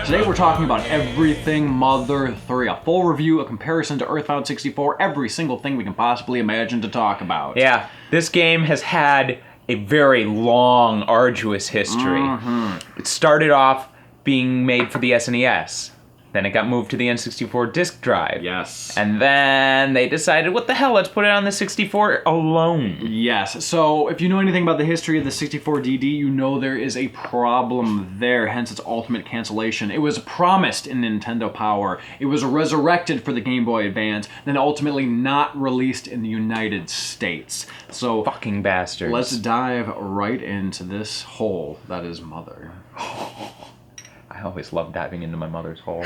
Today we're talking about everything Mother 3, a full review, a comparison to Earthbound 64, every single thing we can possibly imagine to talk about. Yeah, this game has had a very long, arduous history. It started off being made for the SNES. Then it got moved to the N64 disk drive. Yes. And then they decided, what the hell, let's put it on the 64 alone. Yes, so if you know anything about the history of the 64DD, you know there is a problem there, hence its ultimate cancellation. It was promised in Nintendo Power, it was resurrected for the Game Boy Advance, then ultimately not released in the United States. So, Fucking bastards. let's dive right into this hole that is Mother. I always love diving into my mother's hole.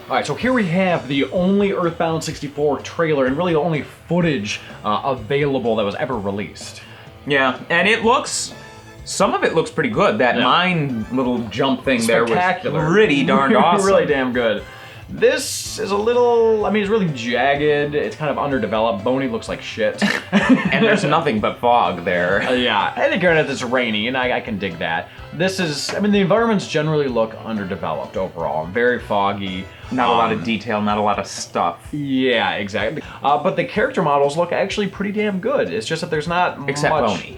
Alright, so here we have the only Earthbound 64 trailer, and really the only footage available that was ever released. Yeah, and it looks... Some of it looks pretty good. That mine little jump thing there was pretty darn awesome. Really damn good. This is a little, I mean, it's really jagged, it's kind of underdeveloped, Boney looks like shit. And there's nothing but fog there. Yeah, I think granted it's rainy, and I can dig that. This is, I mean, the environments generally look underdeveloped overall, very foggy. Not a lot of detail, not a lot of stuff. Yeah, exactly. But the character models look actually pretty damn good. It's just that there's not much...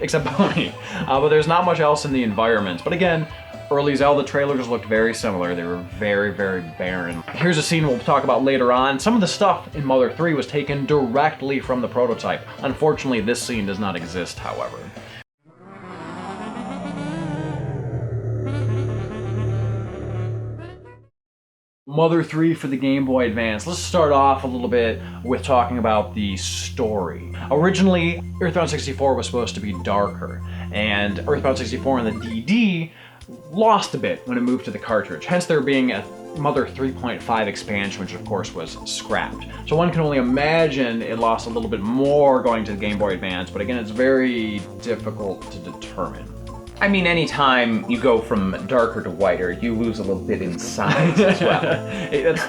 Except Boney. But there's not much else in the environments. But again, early Zelda trailers looked very similar. They were very, very barren. Here's a scene we'll talk about later on. Some of the stuff in Mother 3 was taken directly from the prototype. Unfortunately, this scene does not exist, however. Mother 3 for the Game Boy Advance. Let's start off a little bit with talking about the story. Originally, Earthbound 64 was supposed to be darker, and Earthbound 64 and the DD lost a bit when it moved to the cartridge, hence there being a Mother 3.5 expansion, which of course was scrapped. So one can only imagine it lost a little bit more going to the Game Boy Advance, but again, it's very difficult to determine. I mean, anytime you go from darker to whiter, you lose a little bit in size as well.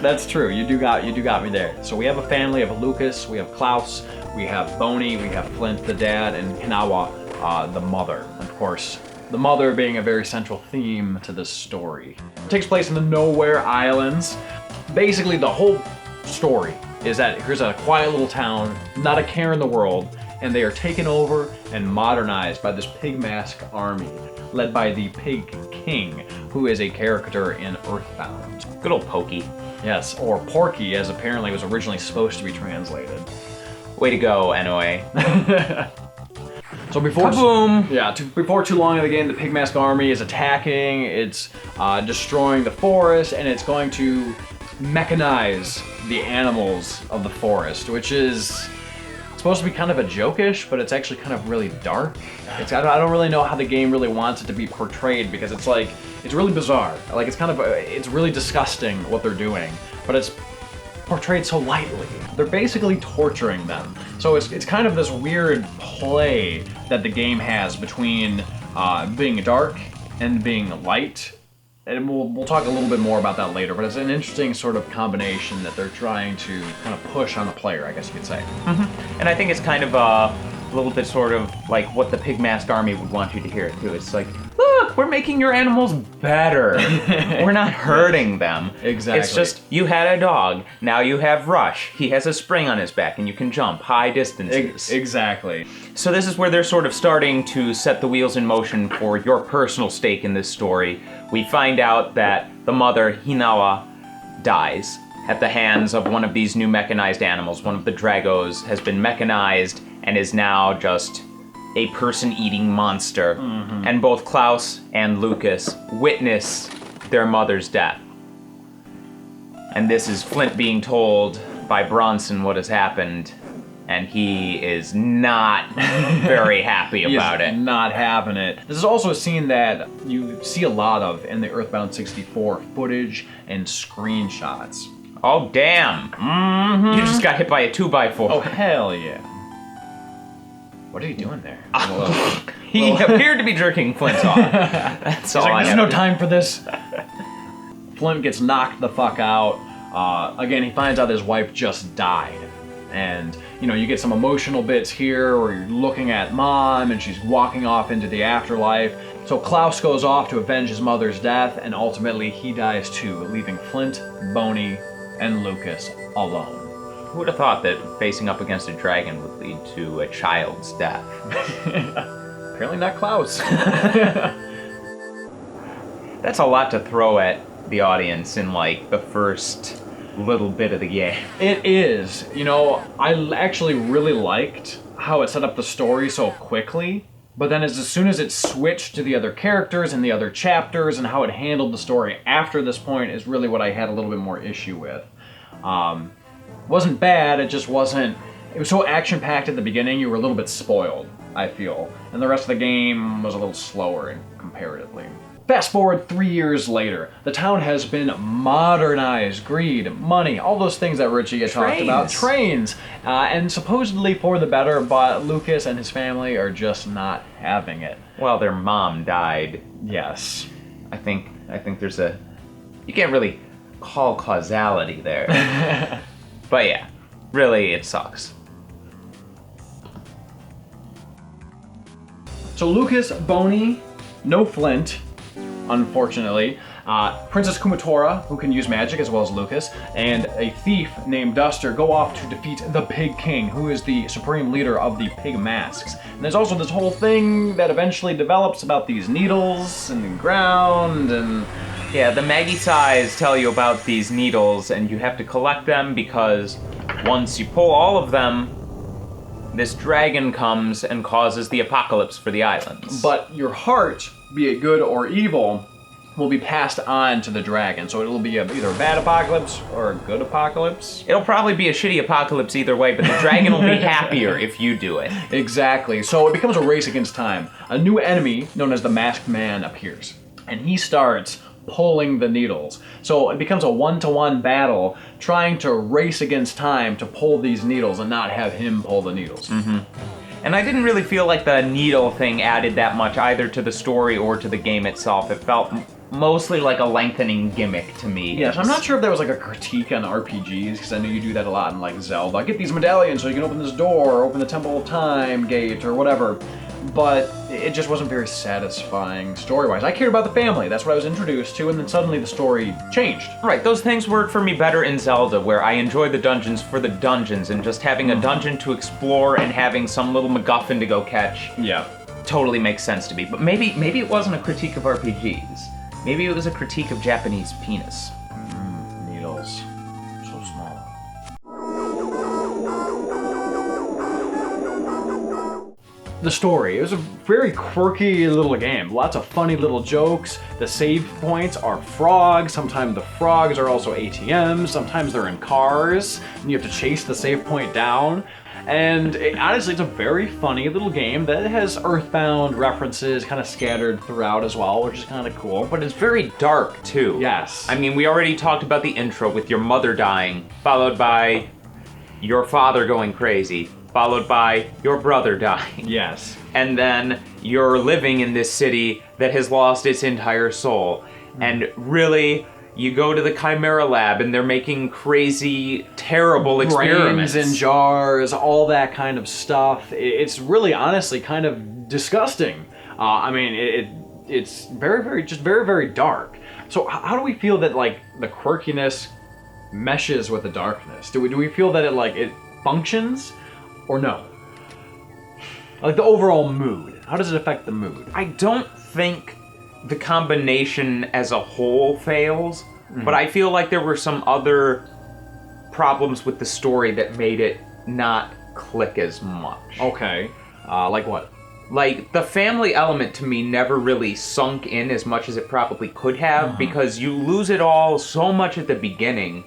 That's true. You do got me there. So we have a family of Lucas, we have Klaus, we have Boney, we have Flint the dad, and Hinawa the mother. Of course, the mother being a very central theme to this story. It takes place in the Nowhere Islands. Basically, the whole story is that here's a quiet little town, not a care in the world, and they are taken over and modernized by this pig mask army, led by the Pig King, who is a character in Earthbound. Good old Pokey. Yes, or Porky, as apparently was originally supposed to be translated. Way to go, NOA. So before Kaboom! Before too long in the game, the Pig Mask Army is attacking, it's destroying the forest, and it's going to mechanize the animals of the forest, which is supposed to be kind of a joke-ish, but it's actually kind of really dark. I don't really know how the game really wants it to be portrayed, because it's like, it's really bizarre. Like, it's really disgusting what they're doing, but it's portrayed so lightly. They're basically torturing them. So it's kind of this weird play that the game has between being dark and being light. And we'll talk a little bit more about that later, but it's an interesting sort of combination that they're trying to kind of push on the player, I guess you could say. And I think it's kind of a little bit sort of like what the Pig Mask Army would want you to hear too. It's like, look, we're making your animals better. We're not hurting them. Exactly. It's just, you had a dog, now you have Rush. He has a spring on his back and you can jump high distances. Exactly. So this is where they're sort of starting to set the wheels in motion for your personal stake in this story. We find out that the mother, Hinawa, dies at the hands of one of these new mechanized animals. One of the Dragos has been mechanized and is now just a person-eating monster. And both Klaus and Lucas witness their mother's death. And this is Flint being told by Bronson what has happened, and he is not very happy about it. Not having it. This is also a scene that you see a lot of in the Earthbound 64 footage and screenshots. Oh, damn. You just got hit by a 2x4. Oh, hell yeah. What are you doing there? He appeared to be jerking Flint off. That's all There's no time for this. Flint gets knocked the fuck out. Again, he finds out his wife just died. and you get some emotional bits here where you're looking at Mom and she's walking off into the afterlife. So Klaus goes off to avenge his mother's death, and ultimately he dies too, leaving Flint, Boney, and Lucas alone. Who would have thought that facing up against a dragon would lead to a child's death? Apparently not Klaus. That's a lot to throw at the audience in like the first little bit of the game. It is. I actually really liked how it set up the story so quickly, but then as soon as it switched to the other characters and the other chapters and how it handled the story after this point is really what I had a little bit more issue with. Wasn't bad, it just wasn't... It was so action-packed at the beginning, you were a little bit spoiled, I feel. And the rest of the game was a little slower comparatively. Fast forward 3 years later, the town has been modernized. Greed, money, all those things that Richie had talked about. Trains. And supposedly for the better, but Lucas and his family are just not having it. Well, their mom died. Yes. I think there's a... You can't really call causality there. But yeah, really, it sucks. So Lucas, Boney, no Flint, unfortunately. Princess Kumatora, who can use magic as well as Lucas, and a thief named Duster go off to defeat the Pig King, who is the supreme leader of the Pig Masks. And there's also this whole thing that eventually develops about these needles in the ground, and... Yeah, the Maggie-Sais tell you about these needles, and you have to collect them because once you pull all of them, this dragon comes and causes the apocalypse for the islands. But your heart, be it good or evil, will be passed on to the dragon. So it'll be either a bad apocalypse or a good apocalypse. It'll probably be a shitty apocalypse either way, but the dragon will be happier if you do it. Exactly. So it becomes a race against time. A new enemy, known as the Masked Man, appears. And he starts pulling the needles. So it becomes a one-to-one battle, trying to race against time to pull these needles and not have him pull the needles. Mm-hmm. And I didn't really feel like the needle thing added that much either to the story or to the game itself. It felt mostly like a lengthening gimmick to me. Yes, I'm not sure if there was like a critique on RPGs, because I know you do that a lot in like Zelda. Get these medallions so you can open this door, or open the Temple of Time gate, or whatever. But it just wasn't very satisfying story-wise. I cared about the family, that's what I was introduced to, and then suddenly the story changed. Right, those things work for me better in Zelda, where I enjoy the dungeons for the dungeons, and just having a dungeon to explore and having some little MacGuffin to go catch. Yeah. Totally makes sense to me. But maybe it wasn't a critique of RPGs. Maybe it was a critique of Japanese penis. Needles. So small. The story. It was a very quirky little game. Lots of funny little jokes. The save points are frogs. Sometimes the frogs are also ATMs. Sometimes they're in cars, and you have to chase the save point down. And honestly, it's a very funny little game that has Earthbound references kind of scattered throughout as well, which is kind of cool. But it's very dark, too. Yes. I mean, we already talked about the intro with your mother dying, followed by your father going crazy, followed by your brother dying. Yes. And then you're living in this city that has lost its entire soul. And really, you go to the Chimera Lab and they're making crazy, terrible experiments. Brains in jars, all that kind of stuff. It's really, honestly, kind of disgusting. I mean, it's very, very dark. So how do we feel that, like, the quirkiness meshes with the darkness? Do we feel that it functions, or no? Like, the overall mood. How does it affect the mood? I don't think the combination as a whole fails, but I feel like there were some other problems with the story that made it not click as much. Okay. Like what? Like, the family element to me never really sunk in as much as it probably could have, because you lose it all so much at the beginning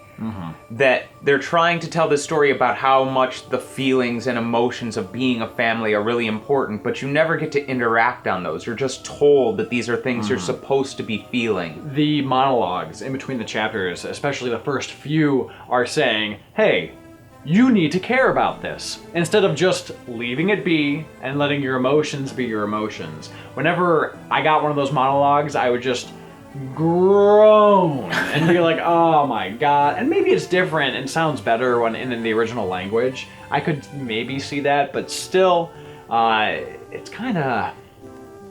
that they're trying to tell this story about how much the feelings and emotions of being a family are really important, but you never get to interact on those. You're just told that these are things you're supposed to be feeling. The monologues in between the chapters, especially the first few, are saying, hey, you need to care about this, instead of just leaving it be and letting your emotions be your emotions. Whenever I got one of those monologues, I would just groan, and you're like, oh my god. And maybe it's different and sounds better when in the original language. I could maybe see that, but still, it's kind of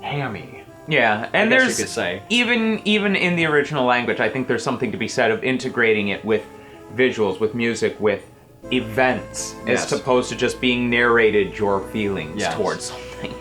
hammy. Yeah, and I guess there's you could say. even in the original language, I think there's something to be said of integrating it with visuals, with music, with events, Yes. as opposed to just being narrated your feelings Yes. towards something.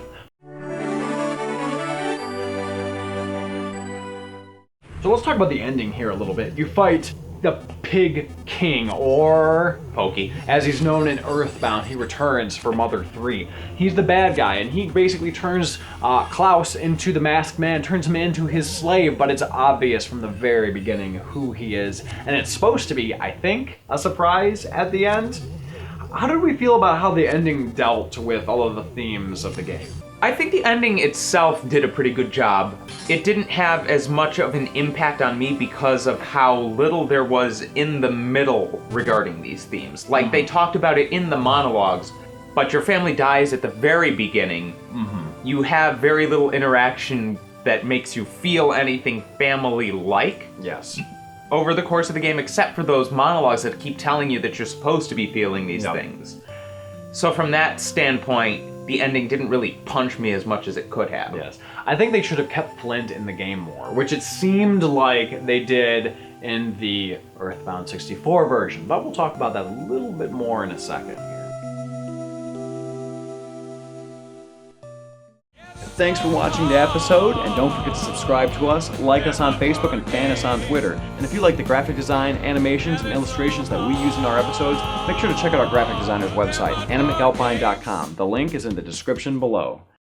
So let's talk about the ending here a little bit. You fight the Pig King, or Pokey. as he's known in Earthbound. He returns for Mother 3. He's the bad guy, and he basically turns Klaus into the Masked Man, turns him into his slave, but it's obvious from the very beginning who he is, and it's supposed to be, I think, a surprise at the end. How did we feel about how the ending dealt with all of the themes of the game? I think the ending itself did a pretty good job. It didn't have as much of an impact on me because of how little there was in the middle regarding these themes. Like, they talked about it in the monologues, but your family dies at the very beginning. You have very little interaction that makes you feel anything family-like Yes. over the course of the game, except for those monologues that keep telling you that you're supposed to be feeling these Yep. things. So from that standpoint, the ending didn't really punch me as much as it could have. Yes. I think they should have kept Flint in the game more, which it seemed like they did in the Earthbound 64 version, but we'll talk about that a little bit more in a second here. Thanks for watching the episode, and don't forget to subscribe to us, like us on Facebook, and fan us on Twitter. And if you like the graphic design, animations, and illustrations that we use in our episodes, make sure to check out our graphic designer's website, animatelpine.com. The link is in the description below.